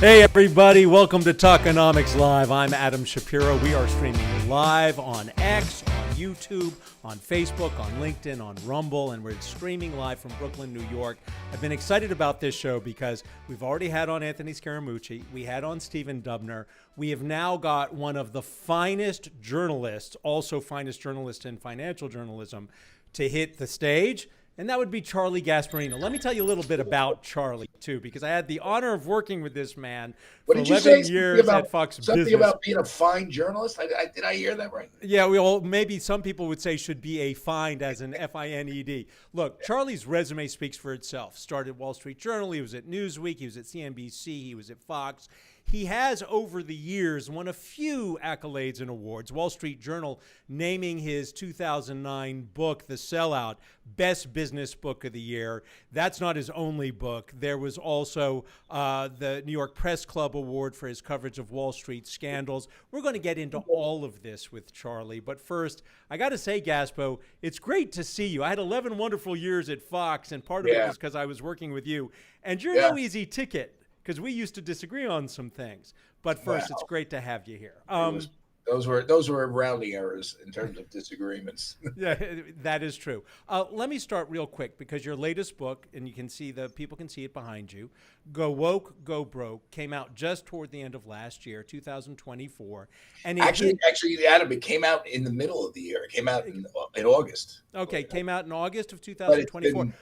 Hey everybody, welcome to Talkenomics Live. I'm Adam Shapiro. We are streaming live on X, on YouTube, on Facebook, on LinkedIn, on Rumble, and we're streaming live from Brooklyn, New York. I've been excited about this show because we've already had on Anthony Scaramucci, we had on Stephen Dubner. We have now got one of the finest journalists, also finest journalist in financial journalism, to hit the stage. And that would be Charlie Gasparino. Let me tell you a little bit about Charlie, too, because I had the honor of working with this man for 11 years at Fox Business. Something about being a fine journalist? Did I hear that right? Yeah, maybe some people would say should be a find as an FINED. Look, Charlie's resume speaks for itself. Started Wall Street Journal. He was at Newsweek. He was at CNBC. He was at Fox. He has, over the years, won a few accolades and awards. Wall Street Journal naming his 2009 book, The Sellout, Best Business Book of the Year. That's not his only book. There was also the New York Press Club Award for his coverage of Wall Street scandals. We're going to get into all of this with Charlie. But first, I got to say, Gaspo, it's great to see you. I had 11 wonderful years at Fox, and part of it was because I was working with you. And you're no easy ticket, because we used to disagree on some things. But first, It's great to have you here. Those were rounding errors in terms of disagreements. Yeah, that is true. Let me start real quick, because your latest book, and you can see people can see it behind you, Go Woke, Go Broke, came out just toward the end of last year, 2024. And actually, Adam, it came out in the middle of the year. It came out in August. Okay, came out in August of 2024.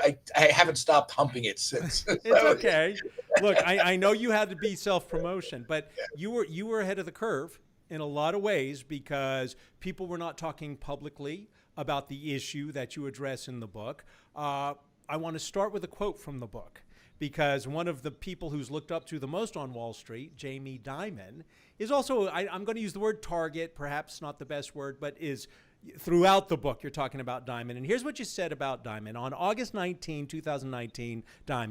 I haven't stopped humping it since. It's okay. Look, I know you had to be self-promotion, but you were ahead of the curve in a lot of ways, because people were not talking publicly about the issue that you address in the book. I want to start with a quote from the book, because one of the people who's looked up to the most on Wall Street, Jamie Dimon, is also, I'm going to use the word target, perhaps not the best word, but is throughout the book, you're talking about Dimon. And here's what you said about Dimon. On August 19, 2019,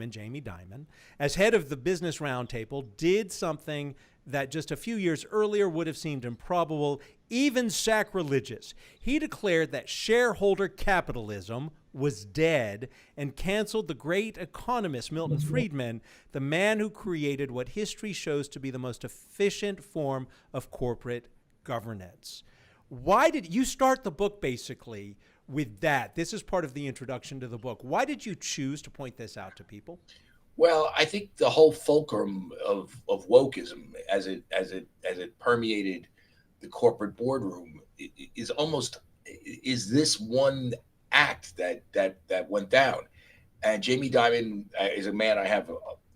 Jamie Dimon, as head of the Business Roundtable, did something that just a few years earlier would have seemed improbable, even sacrilegious. He declared that shareholder capitalism was dead and canceled the great economist Milton Friedman, the man who created what history shows to be the most efficient form of corporate governance. Why did you start the book basically with that? This is part of the introduction to the book. Why did you choose to point this out to people? Well, I think the whole fulcrum of wokeism, as it permeated the corporate boardroom, is this one act that went down. And Jamie Dimon is a man I have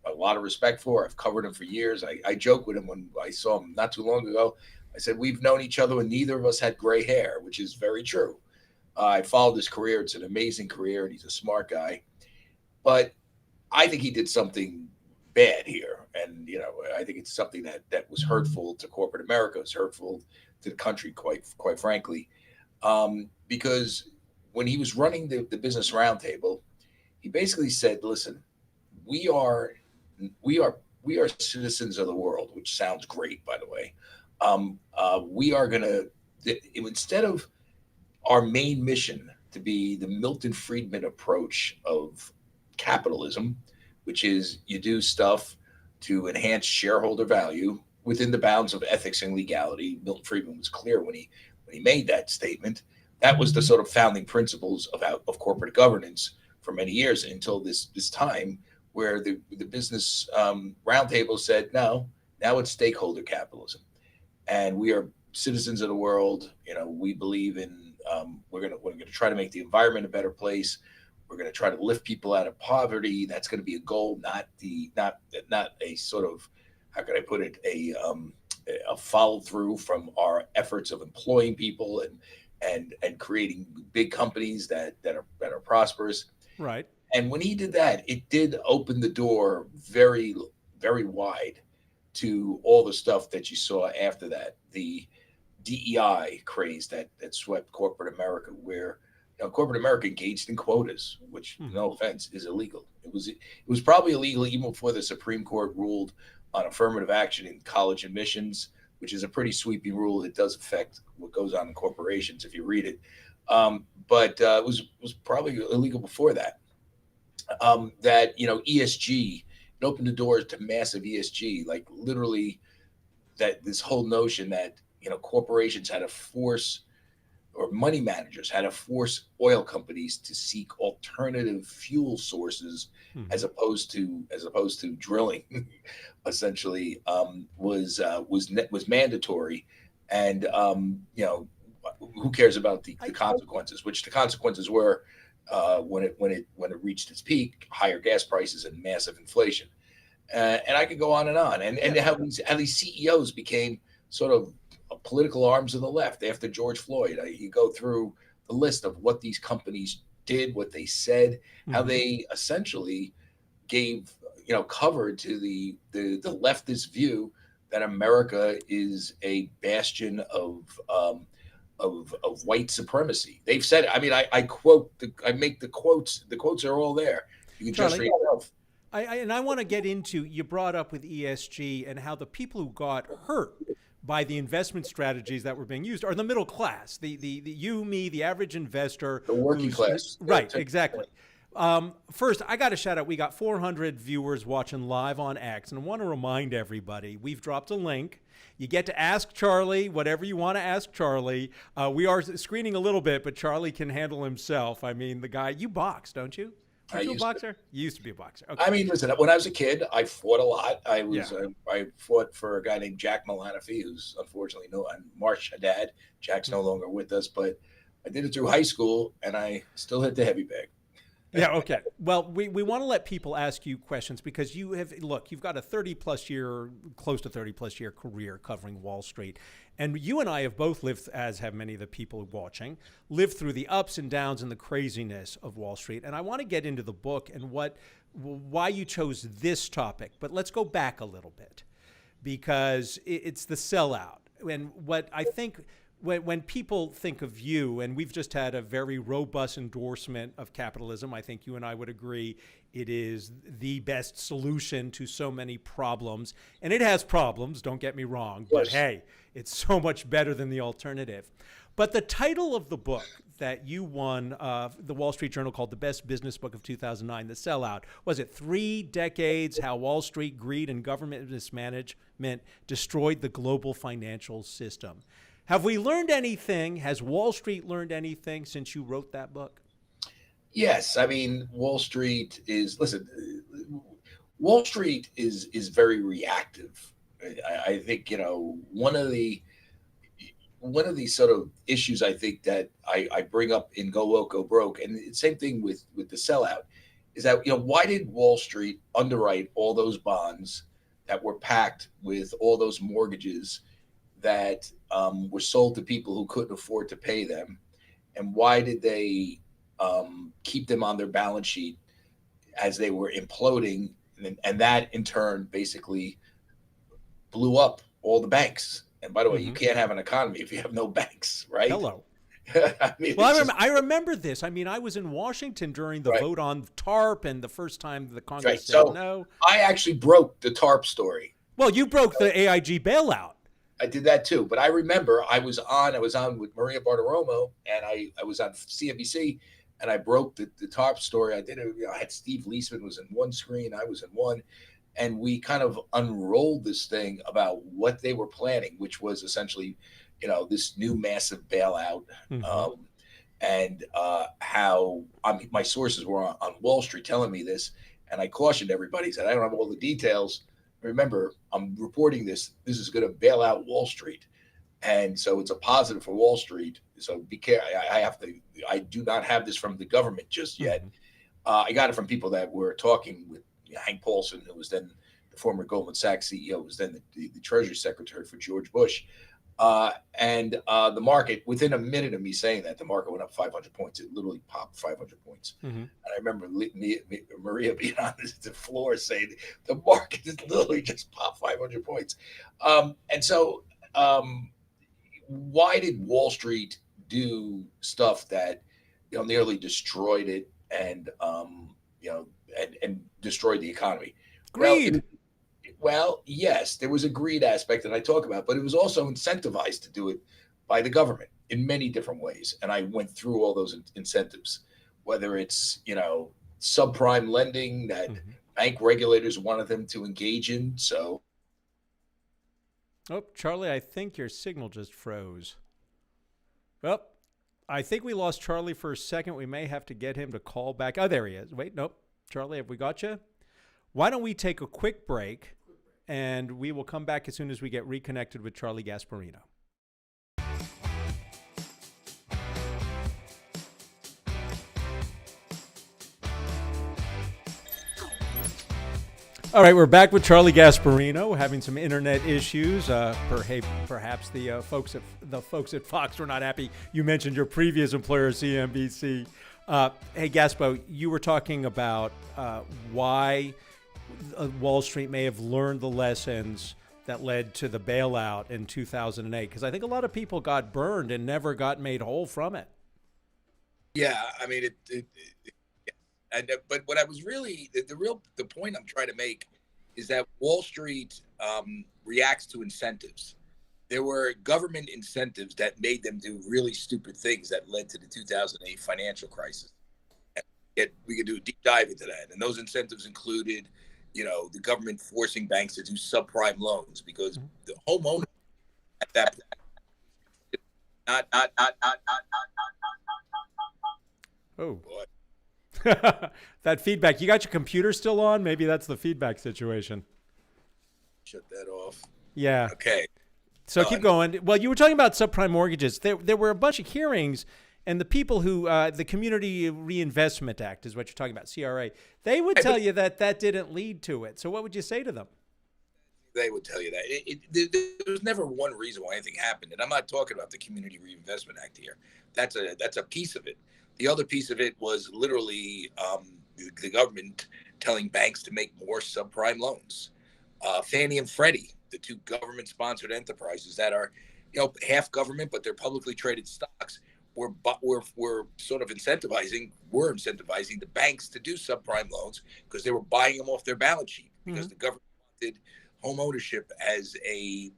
a lot of respect for. I've covered him for years. I joke with him when I saw him not too long ago. I said, we've known each other and neither of us had gray hair, which is very true. I followed his career. It's an amazing career, and he's a smart guy. But I think he did something bad here. And, I think it's something that was hurtful to corporate America. It was hurtful to the country, quite frankly. Because when he was running the Business Roundtable, he basically said, listen, we are citizens of the world, which sounds great, by the way. We are going to, instead of our main mission to be the Milton Friedman approach of capitalism, which is you do stuff to enhance shareholder value within the bounds of ethics and legality. Milton Friedman was clear when he made that statement. That was the sort of founding principles of corporate governance for many years, until this time where the Business Roundtable said, no, now it's stakeholder capitalism. And we are citizens of the world. We believe in we're gonna try to make the environment a better place. We're gonna try to lift people out of poverty. That's going to be a goal, not a sort of, how can I put it, a follow through from our efforts of employing people and creating big companies that are prosperous. Right. And when he did that, it did open the door very, very wide to all the stuff that you saw after that, the DEI craze that swept corporate America, where corporate America engaged in quotas, which, no offense, is illegal. It was probably illegal even before the Supreme Court ruled on affirmative action in college admissions, which is a pretty sweeping rule. It does affect what goes on in corporations if you read it. But it was probably illegal before that. That ESG it opened the doors to massive ESG, like literally that this whole notion that, corporations had to force, or money managers had to force oil companies to seek alternative fuel sources Mm-hmm. as opposed to drilling, essentially, was mandatory. And who cares about the I, consequences? Which the consequences were, when it reached its peak, higher gas prices and massive inflation. And I could go on and on. And yeah. how these CEOs became sort of political arms of the left after George Floyd. You go through the list of what these companies did, what they said, how Mm-hmm. they essentially gave, cover to the leftist view that America is a bastion of white supremacy. They've said it. I mean, I quote, I make the quotes. The quotes are all there. You can just Charlie, read yourself. I want to get into, you brought up with ESG and how the people who got hurt by the investment strategies that were being used are the middle class, the you, me, the average investor The working who's class. right, exactly. First, I got to shout out, we got 400 viewers watching live on X, and I want to remind everybody, we've dropped a link. You get to ask Charlie whatever you want to ask Charlie. We are screening a little bit, but Charlie can handle himself. I mean, the guy, you box, don't you? I Aren't you a used to. boxer? You used to be a boxer. Okay. I mean, listen. When I was a kid, I fought a lot. Yeah. I fought for a guy named Jack Malanafi, who's unfortunately and Marsh Haddad. Jack's no longer with us, but I did it through high school, and I still hit the heavy bag. Yeah, okay. Well, we want to let people ask you questions because you've got a 30 plus year, close to 30 plus year career covering Wall Street. And you and I have both lived, as have many of the people watching, lived through the ups and downs and the craziness of Wall Street. And I want to get into the book and why you chose this topic. But let's go back a little bit because it's the sellout. And what I think when people think of you, and we've just had a very robust endorsement of capitalism, I think you and I would agree it is the best solution to so many problems. And it has problems, don't get me wrong, but hey, it's so much better than the alternative. But the title of the book that you won the Wall Street Journal called the best business book of 2009, The Sellout, was it 3 decades, how Wall Street greed and government mismanagement destroyed the global financial system. Have we learned anything? Has Wall Street learned anything since you wrote that book? Yes, I mean, Wall Street is very reactive. I think one of the sort of issues I think that I bring up in Go Woke Go Broke, and the same thing with the sellout, is that why did Wall Street underwrite all those bonds that were packed with all those mortgages that were sold to people who couldn't afford to pay them, and why did they keep them on their balance sheet as they were imploding, and that in turn basically blew up all the banks. And by the way, you can't have an economy if you have no banks, right? Hello. I mean, Well, I remember this. I mean, I was in Washington during the right. vote on TARP and the first time the Congress Right. said So no. I actually broke the TARP story. Well, you broke the AIG bailout. I did that too. But I remember I was on with Maria Bartiromo, and I was on CNBC, and I broke the TARP story. I did it. I had Steve Leisman was in one screen, I was in one, and we kind of unrolled this thing about what they were planning, which was essentially, this new massive bailout, and how my sources were on Wall Street telling me this, and I cautioned everybody, said I don't have all the details. Remember, I'm reporting this. This is going to bail out Wall Street, and so it's a positive for Wall Street. So be careful. I do not have this from the government just yet. I got it from people that were talking with Hank Paulson, who was then the former Goldman Sachs CEO, was then the Treasury Secretary for George Bush. And the market, within a minute of me saying that, the market went up 500 points. It literally popped 500 points. And I remember Maria being on the floor saying the market has literally just popped 500 points. And so why did Wall Street do stuff that nearly destroyed it and and destroyed the economy? Greed. Well, yes, there was a greed aspect that I talk about, but it was also incentivized to do it by the government in many different ways. And I went through all those incentives, whether it's, subprime lending that bank regulators wanted them to engage in. So, Oh, Charlie, I think your signal just froze. Well, I think we lost Charlie for a second. We may have to get him to call back. Oh, there he is. Wait, nope. Charlie, have we got you? Why don't we take a quick break, and we will come back as soon as we get reconnected with Charlie Gasparino. All right, we're back with Charlie Gasparino. We're having some internet issues. Perhaps the folks at Fox were not happy. You mentioned your previous employer, CNBC. Hey, Gaspo, you were talking about why Wall Street may have learned the lessons that led to the bailout in 2008, because I think a lot of people got burned and never got made whole from it. yeah, I mean, but what I was really the point I'm trying to make is that Wall Street reacts to incentives. There were government incentives that made them do really stupid things that led to the 2008 financial crisis. And we could do a deep dive into that. And those incentives included, the government forcing banks to do subprime loans because the homeowner at that point, Oh. boy. That feedback. You got your computer still on? Maybe that's the feedback situation. Shut that off. Yeah. Okay. So keep going. Well, you were talking about subprime mortgages. There were a bunch of hearings, and the people who, the Community Reinvestment Act is what you're talking about, CRA, they would tell you that didn't lead to it. So what would you say to them? They would tell you that. There was never one reason why anything happened. And I'm not talking about the Community Reinvestment Act here. That's a piece of it. The other piece of it was literally the government telling banks to make more subprime loans. Fannie and Freddie, the two government-sponsored enterprises that are, half government, but they're publicly traded stocks, were sort of incentivizing the banks to do subprime loans because they were buying them off their balance sheet because the government wanted home ownership as a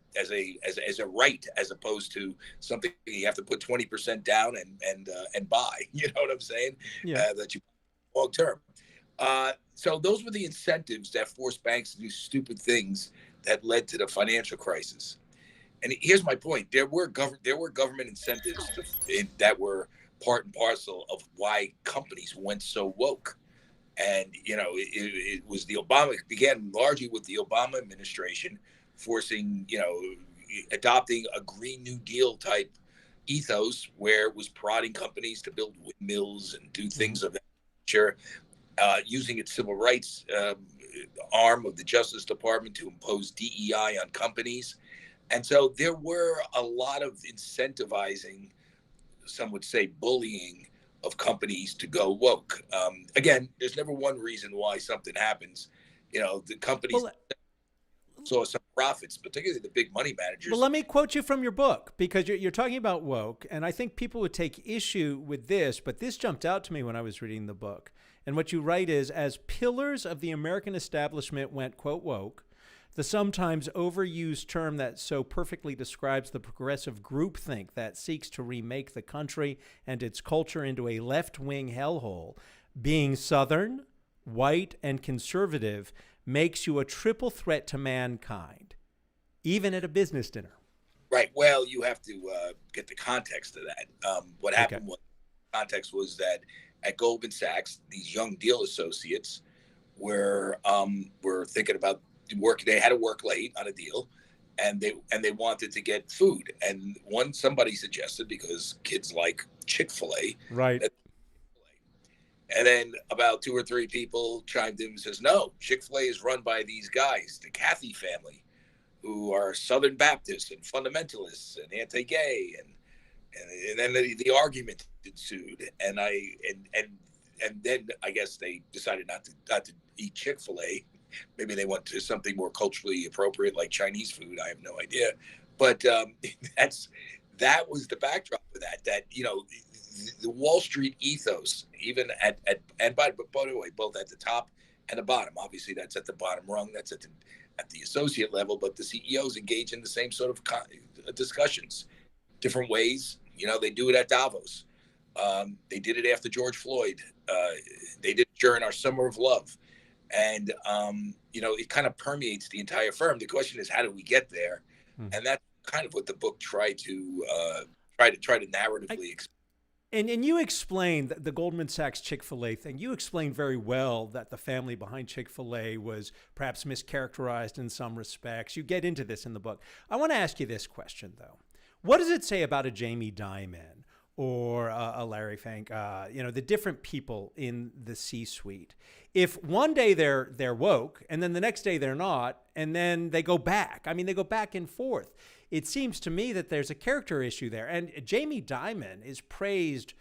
right, as opposed to something you have to put 20% down and buy. You know what I'm saying? Yeah. That you long term. So those were the incentives that forced banks to do stupid things that led to the financial crisis. And here's my point: there were government incentives that were part and parcel of why companies went so woke. And, it was it began largely with the Obama administration forcing, adopting a Green New Deal type ethos where it was prodding companies to build windmills and do things of that nature, using its civil rights arm of the Justice Department to impose DEI on companies. And so there were a lot of incentivizing, some would say bullying, of companies to go woke. Again, there's never one reason why something happens. The companies saw some profits, particularly the big money managers. Well, let me quote you from your book, because you're talking about woke, and I think people would take issue with this, but this jumped out to me when I was reading the book. And what you write is, as pillars of the American establishment went, quote, woke, the sometimes overused term that so perfectly describes the progressive groupthink that seeks to remake the country and its culture into a left-wing hellhole, being Southern, white, and conservative makes you a triple threat to mankind, even at a business dinner. Right. Well, you have to get the context of that. What happened was, context was that at Goldman Sachs, these young deal associates were thinking about work. They had to work late on a deal, and they wanted to get food. And somebody suggested, because kids like Chick-fil-A, right? And then about 2 or 3 people chimed in and says, no, Chick-fil-A is run by these guys, the Cathy family, who are Southern Baptists and fundamentalists and anti-gay. And then the argument ensued. And then I guess they decided not to eat Chick-fil-A. Maybe they went to something more culturally appropriate, like Chinese food. I have no idea. But that was the backdrop of that, the Wall Street ethos, even and by the way, both at the top and the bottom. Obviously, that's at the bottom rung. That's at the associate level. But the CEOs engage in the same sort of discussions, different ways. They do it at Davos. They did it after George Floyd. They did it during our Summer of Love. and it kind of permeates the entire firm. The question is, how do we get there? Hmm. And that's kind of what the book tried to narratively explain. And you explained the Goldman Sachs Chick-fil-A thing. You explained very well that the family behind Chick-fil-A was perhaps mischaracterized in some respects. You get into this in the book. I want to ask you this question, though. What does it say about a Jamie Dimon or a Larry Fink, the different people in the C-suite? If one day they're woke and then the next day they're not, and then they go back. I mean, they go back and forth. It seems to me that there's a character issue there. And Jamie Dimon is praised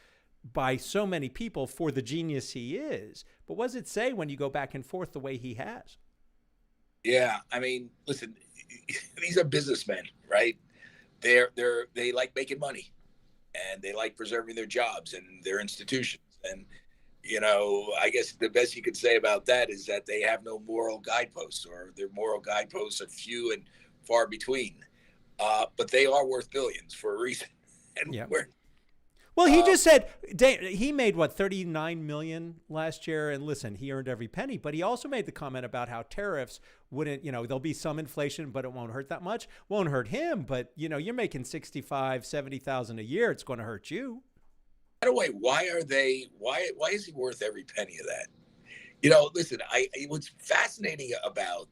by so many people for the genius he is. But what does it say when you go back and forth the way he has? Yeah, I mean, listen, these are businessmen, right? They like making money, and they like preserving their jobs and their institutions. And I guess the best you could say about that is that they have no moral guideposts, or their moral guideposts are few and far between. But they are worth billions for a reason. And Yeah. we're Well, he just said he made what, 39 million last year, and listen, he earned every penny. But he also made the comment about how tariffs wouldn't, there'll be some inflation, but it won't hurt that much. Won't hurt him, but you're making 65, 70,000 a year. It's going to hurt you. by the way, why is he worth every penny of that? Listen, what's fascinating about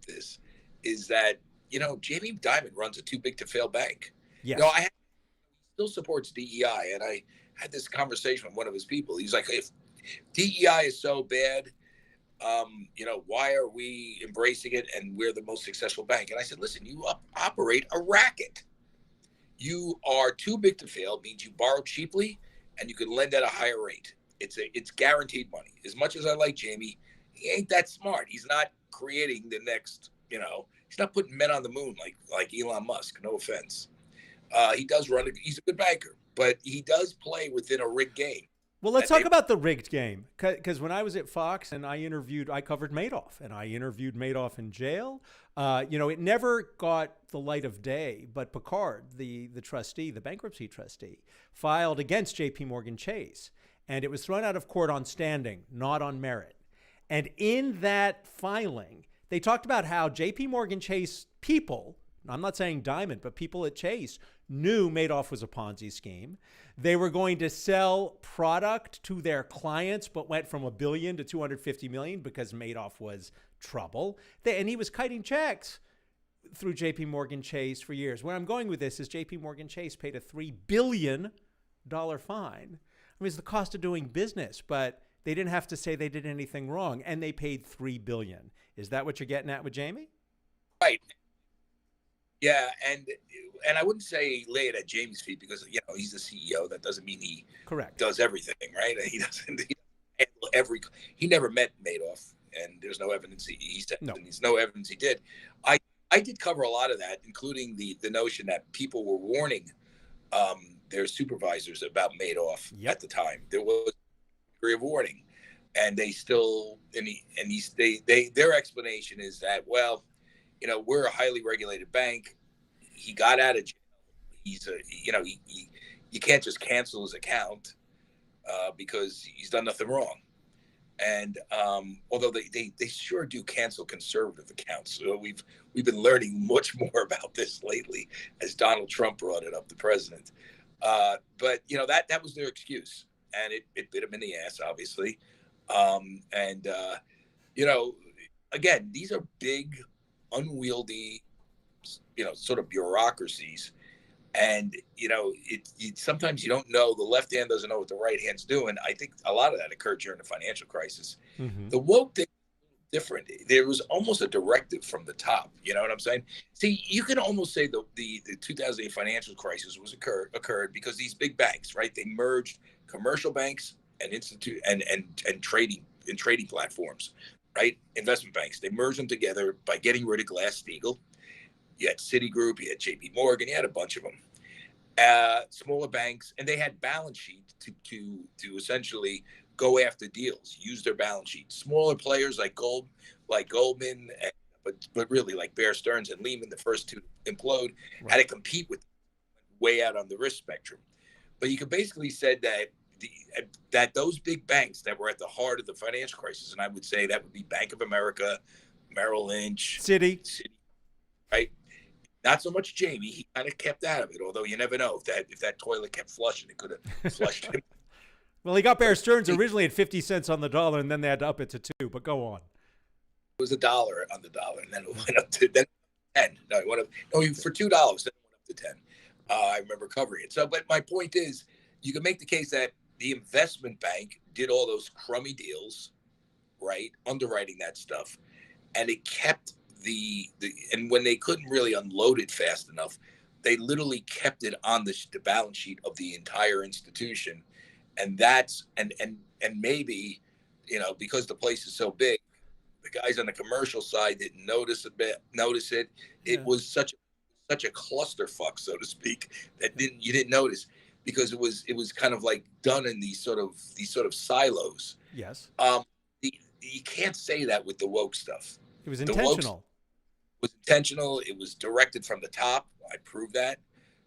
this is that Jamie Dimon runs a too big to fail bank. Yes. He still supports DEI, and I had this conversation with one of his people. He's like, if DEI is so bad, why are we embracing it and we're the most successful bank? And I said, listen, you operate a racket. You are too big to fail, means you borrow cheaply and you can lend at a higher rate. It's guaranteed money. As much as I like Jamie, he ain't that smart. He's not creating the next, he's not putting men on the moon like Elon Musk. No offense. He does he's a good banker, but he does play within a rigged game. Well, let's talk about the rigged game. Because when I was at Fox and I covered Madoff, and I interviewed Madoff in jail. It never got the light of day, but Picard, the trustee, the bankruptcy trustee, filed against JP Morgan Chase. And it was thrown out of court on standing, not on merit. And in that filing, they talked about how JP Morgan Chase people, I'm not saying Dimon, but people at Chase, knew Madoff was a Ponzi scheme. They were going to sell product to their clients, but went from $1 billion to $250 million because Madoff was trouble. And he was kiting checks through JP Morgan Chase for years. Where I'm going with this is JP Morgan Chase paid a $3 billion fine. I mean, it's the cost of doing business, but they didn't have to say they did anything wrong, and they paid $3 billion. Is that what you're getting at with Jamie? Right. Yeah, and I wouldn't say lay it at Jamie's feet because he's the CEO. That doesn't mean he does everything, right? He doesn't handle he never met Madoff, and there's no evidence he said. No. And there's no evidence he did. I did cover a lot of that, including the notion that people were warning their supervisors about Madoff at the time. There was a degree of warning, and they still their explanation is that, well, we're a highly regulated bank. He got out of jail. He's you can't just cancel his account because he's done nothing wrong. And although they sure do cancel conservative accounts, so we've been learning much more about this lately as Donald Trump brought it up, the president. But that was their excuse, and it bit him in the ass, obviously. Again, these are big, unwieldy, sort of bureaucracies. And, sometimes you don't know, the left hand doesn't know what the right hand's doing. I think a lot of that occurred during the financial crisis. Mm-hmm. The woke thing was different. There was almost a directive from the top. You know what I'm saying? See, you can almost say the 2008 financial crisis occurred because these big banks, right? They merged commercial banks and trading platforms, right? Investment banks. They merged them together by getting rid of Glass-Steagall. You had Citigroup, you had JP Morgan, you had a bunch of them. Smaller banks, and they had balance sheets to essentially go after deals, use their balance sheet. Smaller players like Goldman, but really like Bear Stearns and Lehman, the first two to implode, had to compete with way out on the risk spectrum. But you could basically said that the, that those big banks that were at the heart of the financial crisis, and I would say that would be Bank of America, Merrill Lynch, Citi, right? Not so much Jamie. He kind of kept out of it, although you never know if that toilet kept flushing, it could have flushed him. well, he got Bear Stearns originally at 50 cents on the dollar, and then they had to up it to 2. But go on. It was $1 on the dollar, and then it went up to 10. No, it went up, no, for $2, then it went up to 10. I remember covering it. So, but my point is, you can make the case that the investment bank did all those crummy deals, right, underwriting that stuff, and it kept and when they couldn't really unload it fast enough, they literally kept it on the balance sheet of the entire institution, and that's and maybe, you know, because the place is so big, the guys on the commercial side didn't notice it. It was such a clusterfuck, so to speak, that you didn't notice, because it was kind of like done in these sort of silos. Yes. You can't say that with the woke stuff. It was intentional. It was intentional. It was directed from the top. I proved that,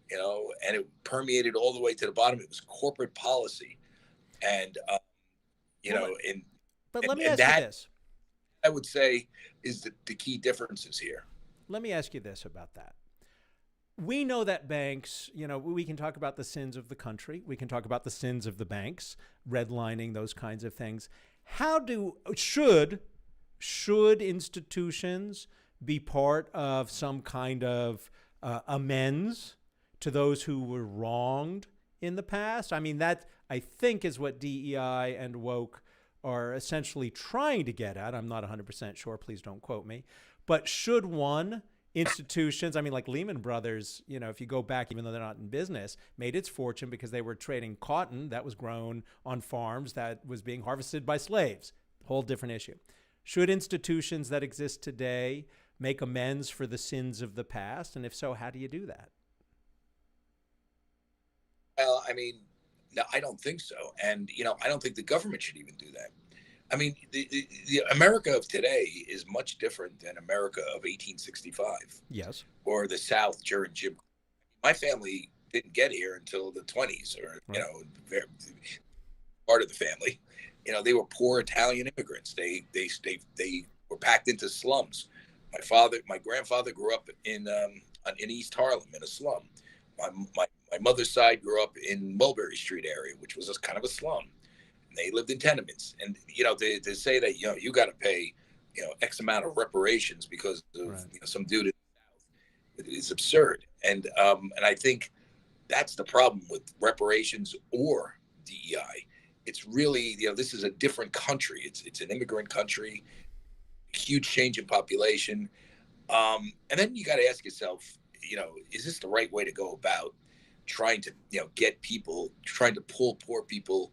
you know, and it permeated all the way to the bottom. It was corporate policy, and But let me ask you this. I would say is the key differences here. Let me ask you this about that. We know that banks, you know, we can talk about the sins of the country. We can talk about the sins of the banks, redlining, those kinds of things. Should institutions be part of some kind of amends to those who were wronged in the past? I mean, that, I think, is what DEI and woke are essentially trying to get at. I'm not 100% sure. Please don't quote me. But should institutions, I mean, like Lehman Brothers, you know, if you go back, even though they're not in business, made its fortune because they were trading cotton that was grown on farms that was being harvested by slaves. Whole different issue. Should institutions that exist today make amends for the sins of the past? And if so, how do you do that? Well, I mean, no, I don't think so. And, you know, I don't think the government should even do that. I mean, the America of today is much different than America of 1865. Yes. Or the South during Jim. My family didn't get here until the 20s, or, right. You know, part of the family. You know, they were poor Italian immigrants. They were packed into slums. My grandfather grew up in East Harlem in a slum. My mother's side grew up in Mulberry Street area, which was kind of a slum. And they lived in tenements. And, you know, to say that, you know, you got to pay, you know, X amount of reparations because of right. You know, some dude in the South, is absurd. And I think that's the problem with reparations or DEI. It's really, you know, this is a different country. It's an immigrant country, huge change in population. And then you got to ask yourself, you know, is this the right way to go about trying to, you know, get people, trying to pull poor people,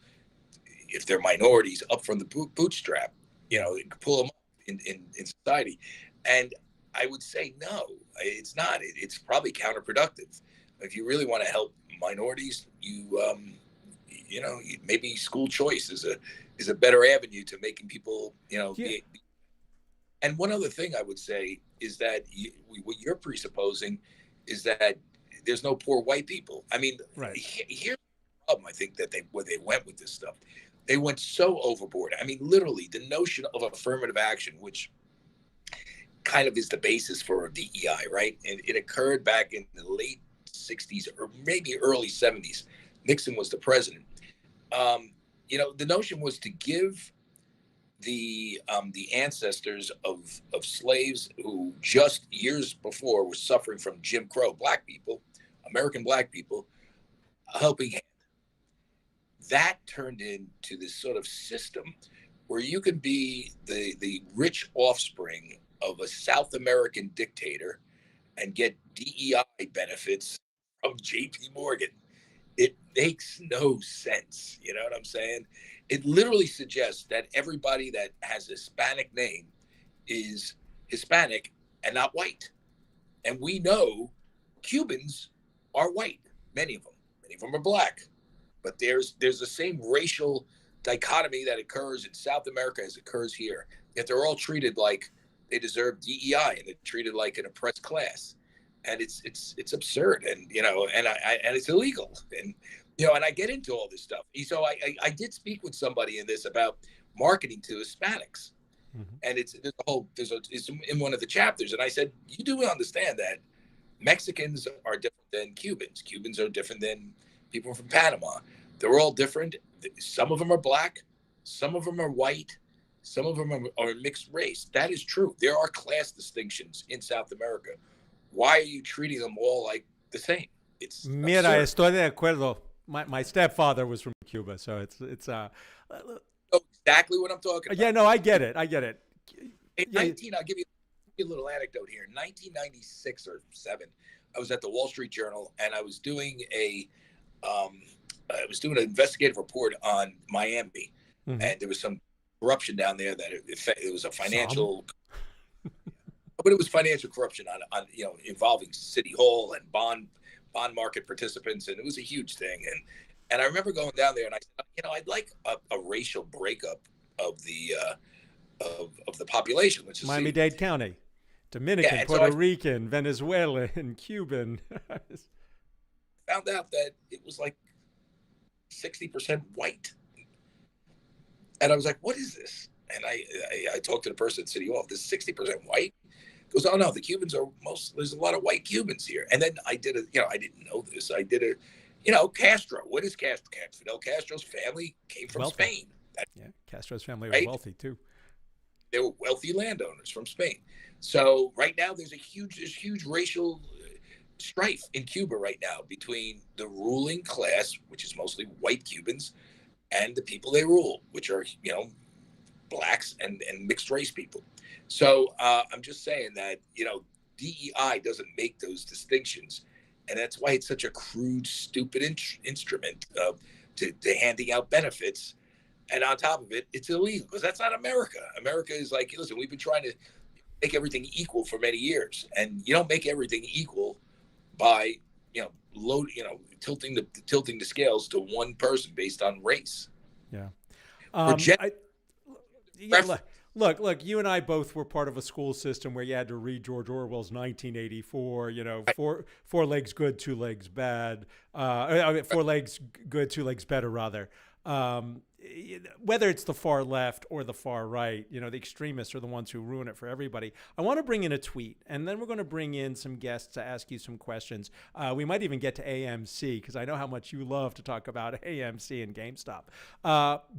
if they're minorities, up from the bootstrap, you know, pull them up in society? And I would say, no, it's not. It's probably counterproductive. If you really want to help minorities, you know, maybe school choice is a better avenue to making people, you know, yeah. And one other thing I would say is that what you're presupposing is that there's no poor white people. I mean, right. Here's the problem, I think, that where they went with this stuff. They went so overboard. I mean, literally, the notion of affirmative action, which kind of is the basis for DEI, right? And it occurred back in the late 60s or maybe early 70s. Nixon was the president. You know, the notion was to give the ancestors of slaves who just years before were suffering from Jim Crow, black people, American black people, a helping hand. That turned into this sort of system where you could be the rich offspring of a South American dictator and get DEI benefits from JP Morgan. It makes no sense. You know what I'm saying? It literally suggests that everybody that has a Hispanic name is Hispanic and not white. And we know Cubans are white. Many of them are black. But there's the same racial dichotomy that occurs in South America as occurs here. Yet they're all treated like they deserve DEI, and they're treated like an oppressed class. And it's absurd, and you know, and it's illegal. And And I get into all this stuff. So I did speak with somebody in this about marketing to Hispanics. Mm-hmm. And it's in one of the chapters. And I said, you do understand that Mexicans are different than Cubans. Cubans are different than people from Panama. They're all different. Some of them are black. Some of them are white. Some of them are mixed race. That is true. There are class distinctions in South America. Why are you treating them all like the same? It's Mira, absurd. estoy de acuerdo. My stepfather was from Cuba, so it's Oh, exactly what I'm talking about. yeah, no, I get it. I get it. In 19, I'll give you a little anecdote here. In 1996 or 7, I was at the Wall Street Journal, and I was doing an investigative report on Miami, Mm-hmm. and there was some corruption down there that it was a financial, but it was financial corruption on involving City Hall and bond market participants, and it was a huge thing. And I remember going down there, and I said, I'd like a racial breakup of the of the population. Let's just Miami-Dade County, Dominican, Puerto Rican, Venezuelan, Cuban. Found out that it was like 60% white. And I was like, what is this? And I talked to the person at City Hall. This 60% white? He goes, oh no, the Cubans are there's a lot of white Cubans here. And then I did I didn't know this. I did Castro. What is Castro? Fidel Castro's family came from Spain. Yeah, Castro's family was wealthy too. They were wealthy landowners from Spain. So right now there's huge racial strife in Cuba right now between the ruling class, which is mostly white Cubans, and the people they rule, which are, blacks and mixed race people. So I'm just saying that, DEI doesn't make those distinctions. And that's why it's such a crude, stupid instrument to handing out benefits. And on top of it, it's illegal because that's not America. America is like, listen, we've been trying to make everything equal for many years. And you don't make everything equal by, tilting the scales to one person based on race. Yeah. Look, you and I both were part of a school system where you had to read George Orwell's 1984, four legs good, two legs bad, 4 legs good, 2 legs better, rather. Whether it's the far left or the far right, the extremists are the ones who ruin it for everybody. I want to bring in a tweet, and then we're going to bring in some guests to ask you some questions. We might even get to AMC, because I know how much you love to talk about AMC and GameStop.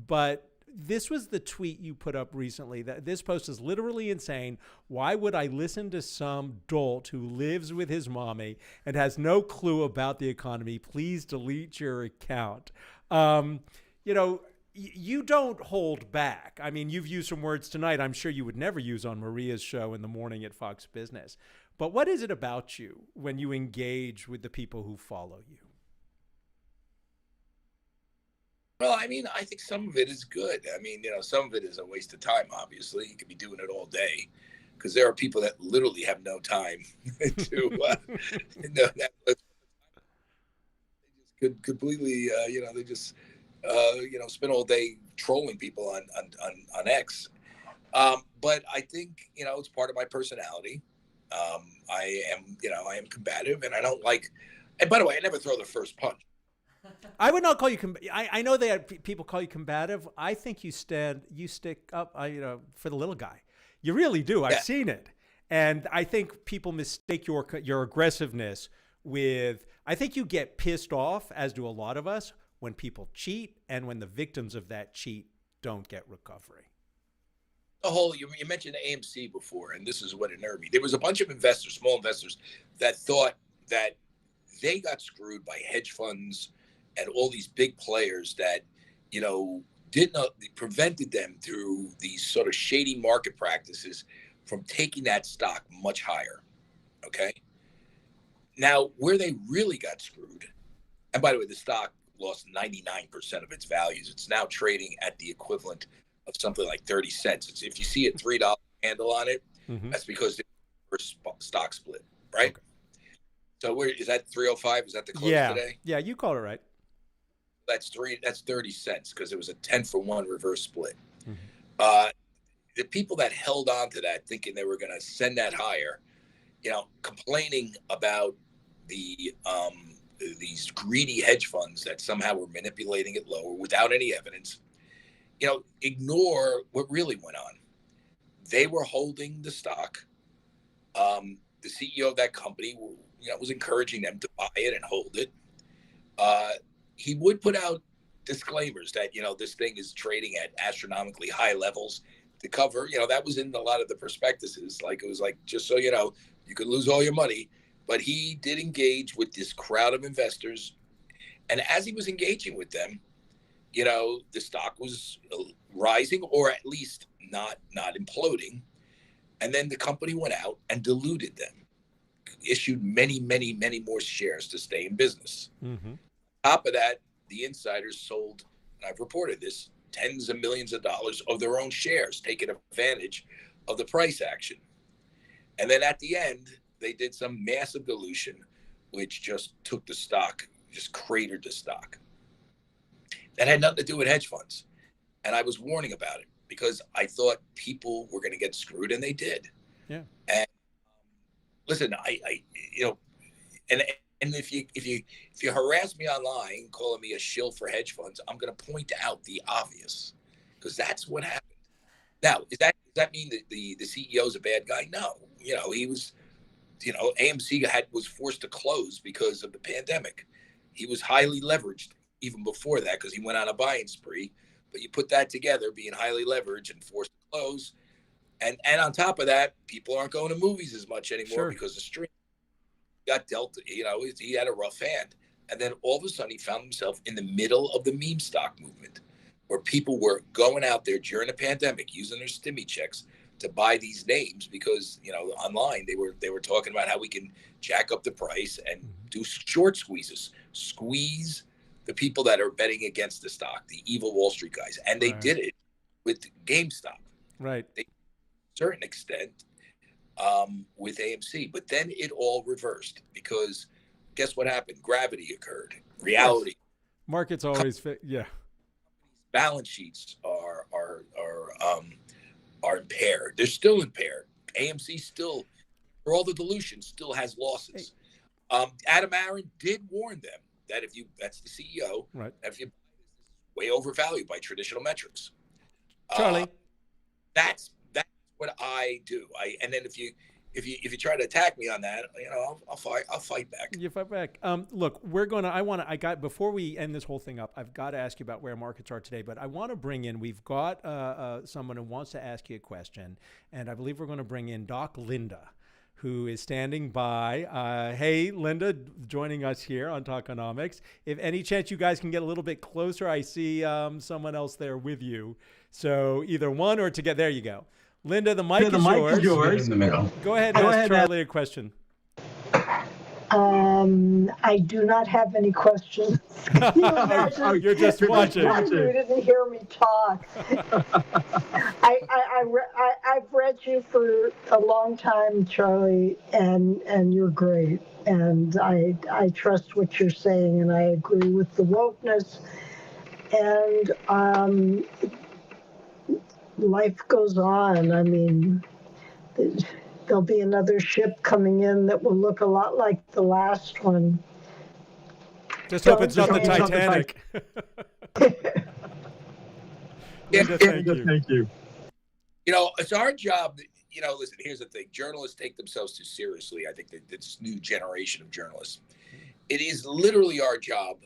But this was the tweet you put up recently. That this post is literally insane. Why would I listen to some dolt who lives with his mommy and has no clue about the economy? Please delete your account. You don't hold back. I mean, you've used some words tonight I'm sure you would never use on Maria's show in the morning at Fox Business. But what is it about you when you engage with the people who follow you? Well, I mean, I think some of it is good. I mean, some of it is a waste of time, obviously. You could be doing it all day because there are people that literally have no time to could completely, they just, spend all day trolling people on X. But I think, it's part of my personality. I am combative, and I don't like, and by the way, I never throw the first punch. I would not call you, I know that people call you combative. I think you stick up, for the little guy. You really do. I've seen it. And I think people mistake your aggressiveness with, I think you get pissed off, as do a lot of us, when people cheat and when the victims of that cheat don't get recovery. You mentioned AMC before, and this is what unnerved me. There was a bunch of investors, small investors, that thought that they got screwed by hedge funds and all these big players that, prevented them through these sort of shady market practices from taking that stock much higher. Okay. Now, where they really got screwed, and by the way, the stock lost 99% of its values. It's now trading at the equivalent of something like 30 cents. If you see a $3 handle on it, that's because there's a stock split, right? Okay. So where is that 305? Is that the close today? Yeah, you called it right. That's 30 cents because it was a 10-for-1 reverse split. The people that held on to that thinking they were going to send that higher, complaining about the these greedy hedge funds that somehow were manipulating it lower without any evidence, ignore what really went on. They were holding the stock. The CEO of that company, was encouraging them to buy it and hold it. He would put out disclaimers that, this thing is trading at astronomically high levels to cover, that was in a lot of the prospectuses. Like, it was like, just so you know, you could lose all your money. But he did engage with this crowd of investors. And as he was engaging with them, the stock was rising, or at least not imploding. And then the company went out and diluted them, issued many, many, many more shares to stay in business. Mm-hmm. On top of that, the insiders sold, and I've reported this, tens of millions of dollars of their own shares, taking advantage of the price action. And then at the end, they did some massive dilution, which just took the stock, just cratered the stock. That had nothing to do with hedge funds. And I was warning about it because I thought people were going to get screwed, and they did. Yeah. And listen, and if you harass me online, calling me a shill for hedge funds, I'm going to point out the obvious, because that's what happened. Now, does that mean that the CEO is a bad guy? No. He was, AMC was forced to close because of the pandemic. He was highly leveraged even before that, because he went on a buying spree. But you put that together, being highly leveraged and forced to close, and on top of that, people aren't going to movies as much anymore because of streaming. Got dealt, he had a rough hand. And then all of a sudden he found himself in the middle of the meme stock movement, where people were going out there during the pandemic using their stimmy checks to buy these names because, online they were talking about how we can jack up the price and do short squeezes, squeeze the people that are betting against the stock, the evil Wall Street guys. And they did it with GameStop. Right. To a certain extent, with AMC. But then it all reversed, because guess what happened? Gravity occurred. Reality. Markets always balance sheets are impaired. They're still impaired. AMC still, for all the dilution, still has losses. Adam Aaron did warn them that that's the CEO, right, if you way overvalued by traditional metrics. Charlie, that's what I do. And then if you try to attack me on that, I'll fight back. You fight back. Look, before we end this whole thing up, I've got to ask you about where markets are today, but I want to bring in, we've got someone who wants to ask you a question, and I believe we're going to bring in Doc Linda, who is standing by. Hey, Linda, joining us here on Talkenomics. If any chance you guys can get a little bit closer, I see someone else there with you. So either one or together. There you go. Linda, the mic is yours. In the middle. Go ahead and ask Charlie a question. I do not have any questions. You're just watching. You didn't hear me talk. I've read you for a long time, Charlie, and you're great. And I trust what you're saying, and I agree with the wokeness. And life goes on. I mean, there'll be another ship coming in that will look a lot like the last one. Just hope it's not the Titanic. Linda, Thank you. It's our job. Listen, here's the thing. Journalists take themselves too seriously. I think that this new generation of journalists, it is literally our job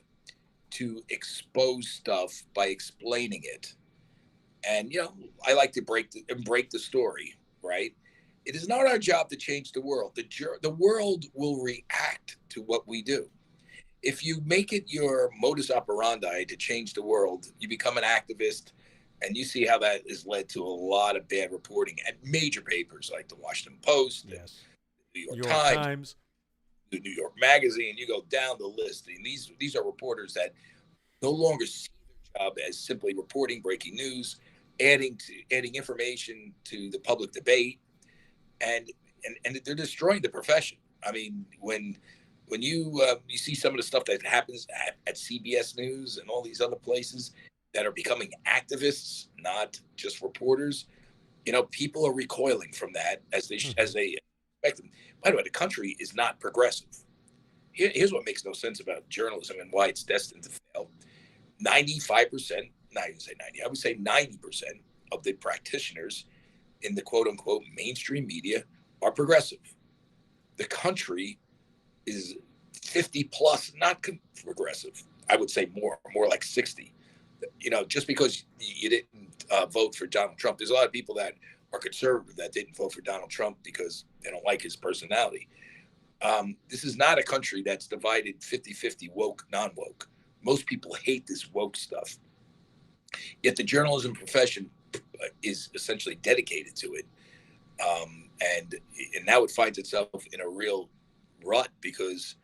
to expose stuff by explaining it. And, I like to break the story, right? It is not our job to change the world. The world will react to what we do. If you make it your modus operandi to change the world, you become an activist, and you see how that has led to a lot of bad reporting at major papers like the Washington Post, yes, the New York Times, the New York Magazine. You go down the list, and these are reporters that no longer see their job as simply reporting breaking news, adding information to the public debate, and they're destroying the profession. I mean, when you see some of the stuff that happens at CBS News and all these other places that are becoming activists, not just reporters, people are recoiling from that as they expect them. By the way, the country is not progressive. Here's what makes no sense about journalism and why it's destined to fail. 95%, not even say 90, I would say 90% of the practitioners in the quote unquote mainstream media are progressive. The country is 50 plus, not progressive. I would say more like 60. Just because you didn't vote for Donald Trump, there's a lot of people that are conservative that didn't vote for Donald Trump because they don't like his personality. This is not a country that's divided 50-50 woke, non-woke. Most people hate this woke stuff. Yet the journalism profession is essentially dedicated to it. And now it finds itself in a real rut because,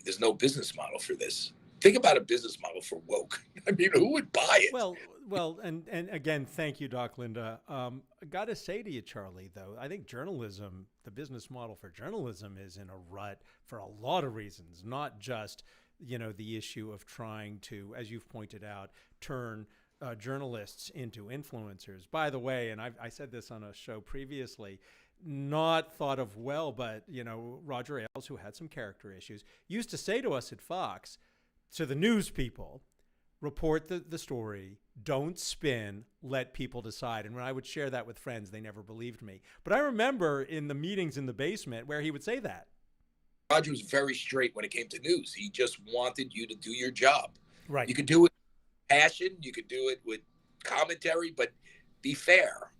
there's no business model for this. Think about a business model for woke. I mean, who would buy it? Well, and again, thank you, Doc Linda. I got to say to you, Charlie, though, I think journalism, the business model for journalism is in a rut for a lot of reasons, not just, the issue of trying to, as you've pointed out, turn journalists into influencers. By the way, and I said this on a show previously, not thought of well, but, Roger Ailes, who had some character issues, used to say to us at Fox, to the news people, report the story, don't spin, let people decide. And when I would share that with friends, they never believed me. But I remember in the meetings in the basement where he would say that. Roger was very straight when it came to news. He just wanted you to do your job. Right. You could do it with passion, you could do it with commentary, but be fair.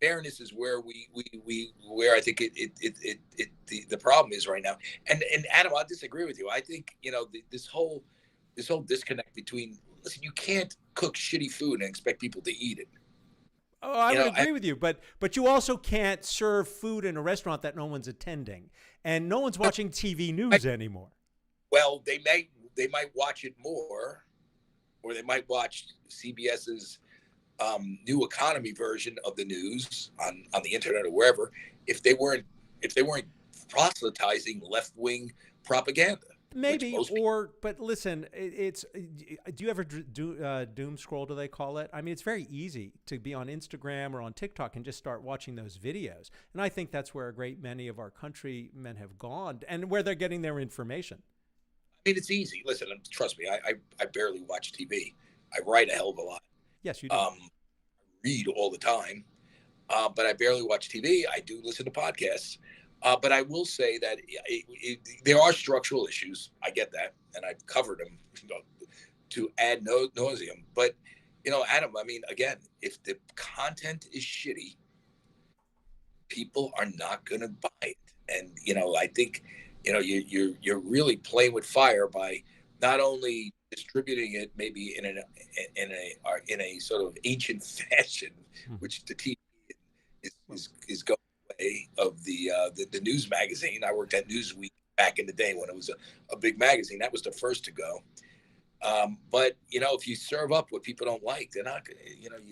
Fairness is where where I think the problem is right now. And Adam, I disagree with you. I think this whole disconnect between, listen, you can't cook shitty food and expect people to eat it. Oh, I would agree with you, but you also can't serve food in a restaurant that no one's attending, and no one's watching TV news anymore. Well, they might watch it more, or they might watch CBS's new economy version of the news on the internet or wherever, if they weren't proselytizing left-wing propaganda. Maybe, but listen, do you ever doom scroll, do they call it? I mean, it's very easy to be on Instagram or on TikTok and just start watching those videos. And I think that's where a great many of our countrymen have gone and where they're getting their information. I mean, it's easy. Listen, trust me, I barely watch TV. I write a hell of a lot. Yes, you do. I read all the time, but I barely watch TV. I do listen to podcasts. But I will say that there are structural issues. I get that, and I've covered them to ad nauseum. But, Adam, I mean, again, if the content is shitty, people are not going to buy it. And, I think, you're really playing with fire by not only distributing it maybe in a sort of ancient fashion, which the TV is going way of the news magazine. I worked at Newsweek back in the day when it was a big magazine. That was the first to go. But if you serve up what people don't like, they're not gonna,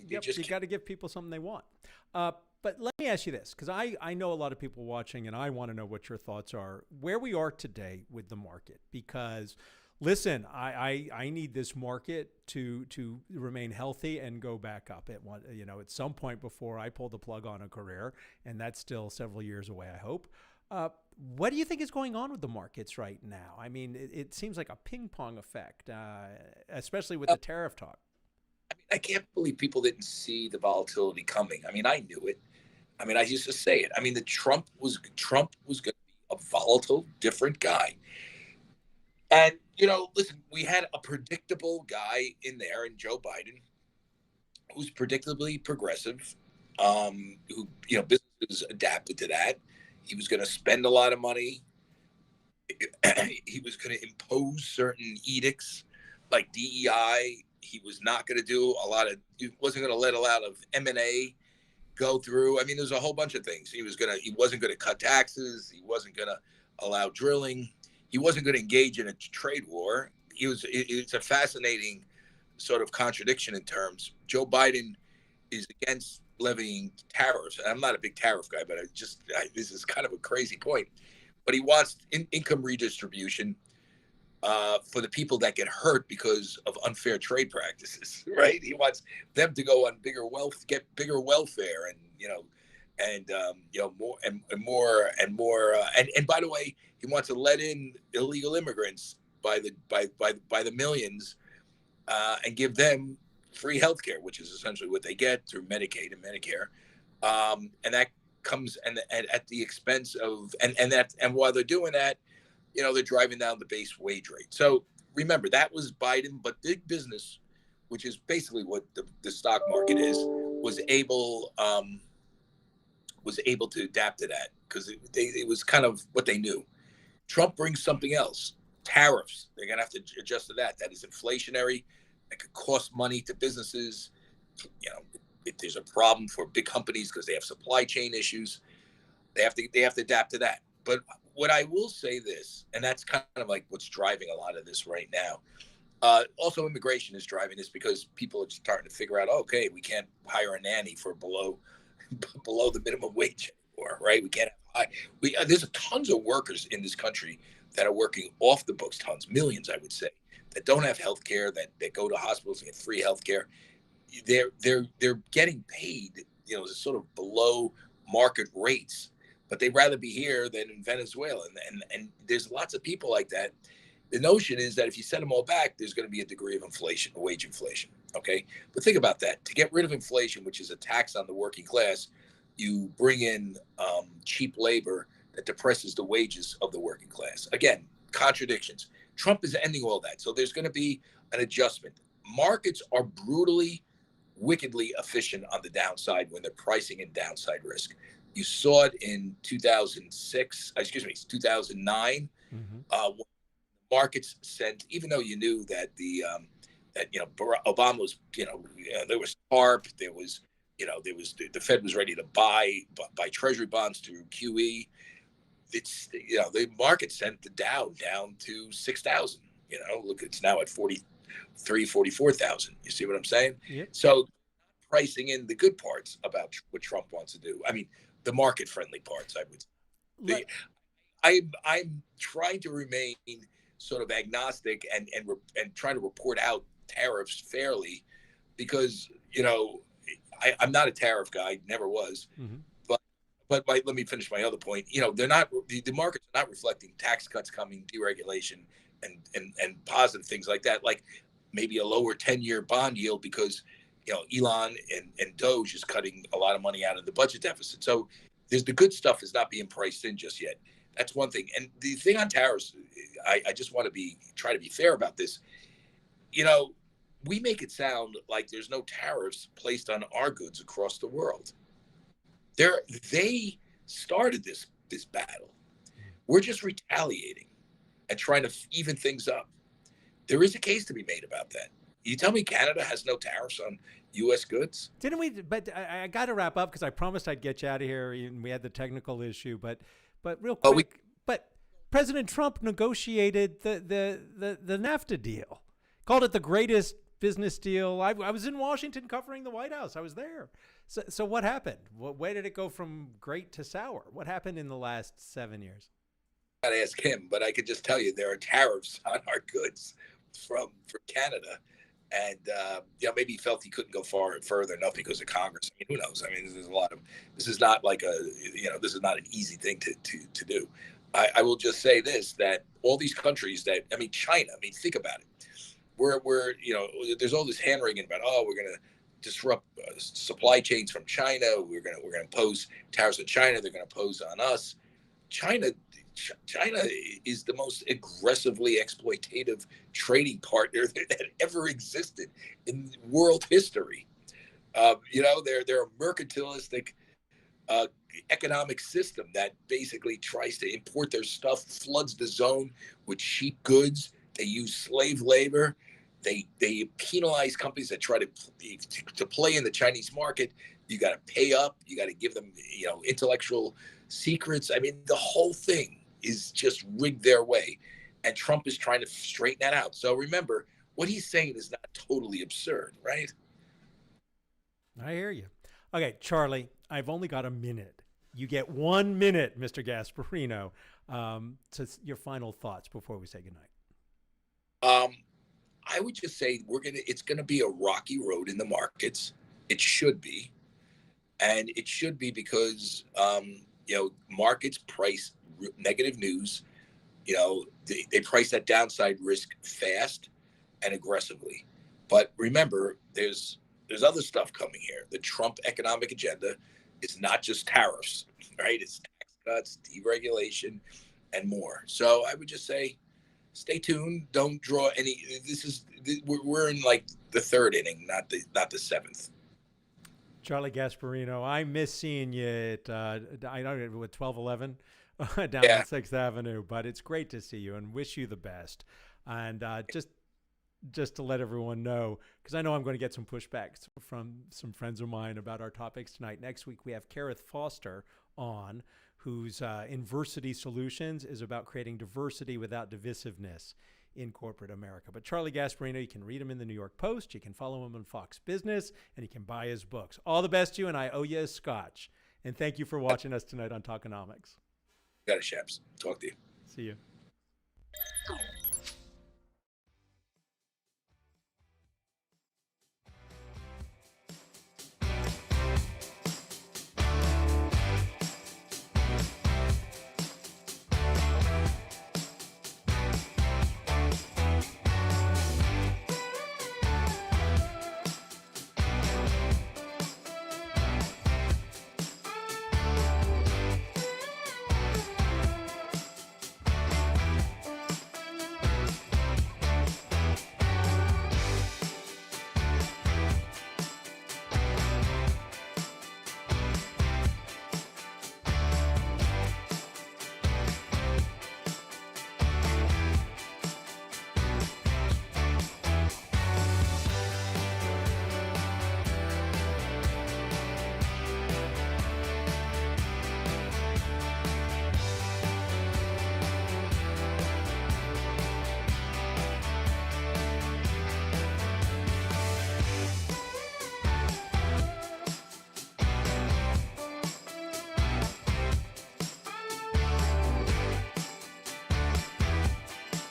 you got to give people something they want. But let me ask you this, because I know a lot of people watching, and I want to know what your thoughts are, where we are today with the market. Because, listen, I need this market to remain healthy and go back up at some point before I pull the plug on a career, and that's still several years away, I hope. What do you think is going on with the markets right now? I mean, it seems like a ping pong effect, especially with the tariff talk. I mean, I can't believe people didn't see the volatility coming. I mean, I knew it. I mean, I used to say it. I mean, Trump was going to be a volatile, different guy. And, listen, we had a predictable guy in there in Joe Biden, who's predictably progressive, who, businesses adapted to that. He was going to spend a lot of money. He was going to impose certain edicts like DEI. He was not going to do he wasn't going to let a lot of M&A go through. I mean, there's a whole bunch of things. He wasn't going to cut taxes. He wasn't going to allow drilling. He wasn't going to engage in a trade war. It's a fascinating sort of contradiction in terms. Joe Biden is against levying tariffs. And I'm not a big tariff guy, but this is kind of a crazy point. But he wants income redistribution for the people that get hurt because of unfair trade practices, right? He wants them to go on get bigger welfare and, and more and more and more. And by the way, he wants to let in illegal immigrants by the millions, and give them free health care, which is essentially what they get through Medicaid and Medicare. And that comes and at the expense of and while they're doing that, they're driving down the base wage rate. So remember, that was Biden, but big business, which is basically what the stock market is, was able to adapt to that because it was kind of what they knew. Trump brings something else, tariffs. They're going to have to adjust to that. That is inflationary. That could cost money to businesses. If there's a problem for big companies because they have supply chain issues, they have to adapt to that. But what I will say this, and that's kind of like what's driving a lot of this right now. Also, immigration is driving this because people are starting to figure out, okay, we can't hire a nanny for below the minimum wage anymore, right? We can't have there's tons of workers in this country that are working off the books, tons, millions, I would say, that don't have health care, that go to hospitals and get free health care. They're getting paid, sort of below market rates, but they'd rather be here than in Venezuela. And there's lots of people like that. The notion is that if you send them all back, there's going to be a degree of inflation, wage inflation. Okay. But think about that. To get rid of inflation, which is a tax on the working class, you bring in cheap labor that depresses the wages of the working class. Again, contradictions. Trump is ending all that. So there's going to be an adjustment. Markets are brutally, wickedly efficient on the downside when they're pricing in downside risk. You saw it in 2009. When markets sent, even though you knew that Obama was, there was TARP, there was the Fed was ready to buy Treasury bonds through QE. It's the market sent the Dow down to 6,000. Look, it's now at 44,000. You see what I'm saying? Yep. So pricing in the good parts about what Trump wants to do. I mean, the market friendly parts, I would say. I'm trying to remain sort of agnostic and try to report out tariffs fairly because, I'm not a tariff guy, never was. Mm-hmm. But let me finish my other point. They're not, the markets are not reflecting tax cuts coming, deregulation, and positive things like that, like maybe a lower 10-year bond yield because, Elon and Doge is cutting a lot of money out of the budget deficit. So there's the good stuff is not being priced in just yet. That's one thing. And the thing on tariffs, I just want to try to be fair about this. We make it sound like there's no tariffs placed on our goods across the world. They started this battle. We're just retaliating and trying to even things up. There is a case to be made about that. You tell me Canada has no tariffs on U.S. goods? Didn't we? But I got to wrap up because I promised I'd get you out of here. And we had the technical issue, but real quick. But President Trump negotiated the NAFTA deal, called it the greatest business deal. I was in Washington covering the White House. I was there. So what happened? Where did it go from great to sour? What happened in the last 7 years? I'd ask him, but I could just tell you there are tariffs on our goods from Canada. And maybe he felt he couldn't go further enough because of Congress. I mean, who knows? I mean, there's a lot of. This is not like this is not an easy thing to do. I will just say this: that all these countries China. I mean, think about it. We're there's all this hand wringing about we're going to disrupt supply chains from China. We're going to impose tariffs on China. They're going to impose on us. China is the most aggressively exploitative trading partner that ever existed in world history. They're a mercantilistic economic system that basically tries to import their stuff, floods the zone with cheap goods. They use slave labor. They penalize companies that try to play in the Chinese market. You got to pay up. You got to give them intellectual secrets. I mean, the whole thing is just rigged their way, and Trump is trying to straighten that out. So remember, what he's saying is not totally absurd, right? I hear you. Okay, Charlie, I've only got a minute. You get 1 minute, Mr. Gasparino, to your final thoughts before we say goodnight. I would just say it's gonna be a rocky road in the markets. It should be. And it should be because, markets price negative news. They price that downside risk fast and aggressively. But remember, there's other stuff coming here. The Trump economic agenda is not just tariffs, right? It's tax cuts, deregulation, and more. So I would just say, stay tuned. Don't draw any. We're in like the third inning, not the seventh. Charlie Gasparino, I miss seeing you at I don't know, with 1211 down Yeah. on 6th Avenue, but it's great to see you and wish you the best. And just to let everyone know, because I know I'm going to get some pushbacks from some friends of mine about our topics tonight. Next week, we have Kareth Foster on, whose Inversity Solutions is about creating diversity without divisiveness in corporate America. But Charlie Gasparino, you can read him in the New York Post, you can follow him on Fox Business, and you can buy his books. All the best to you, and I owe you a scotch. And thank you for watching us tonight on Talkenomics. Got it, Shaps. Talk to you. See you.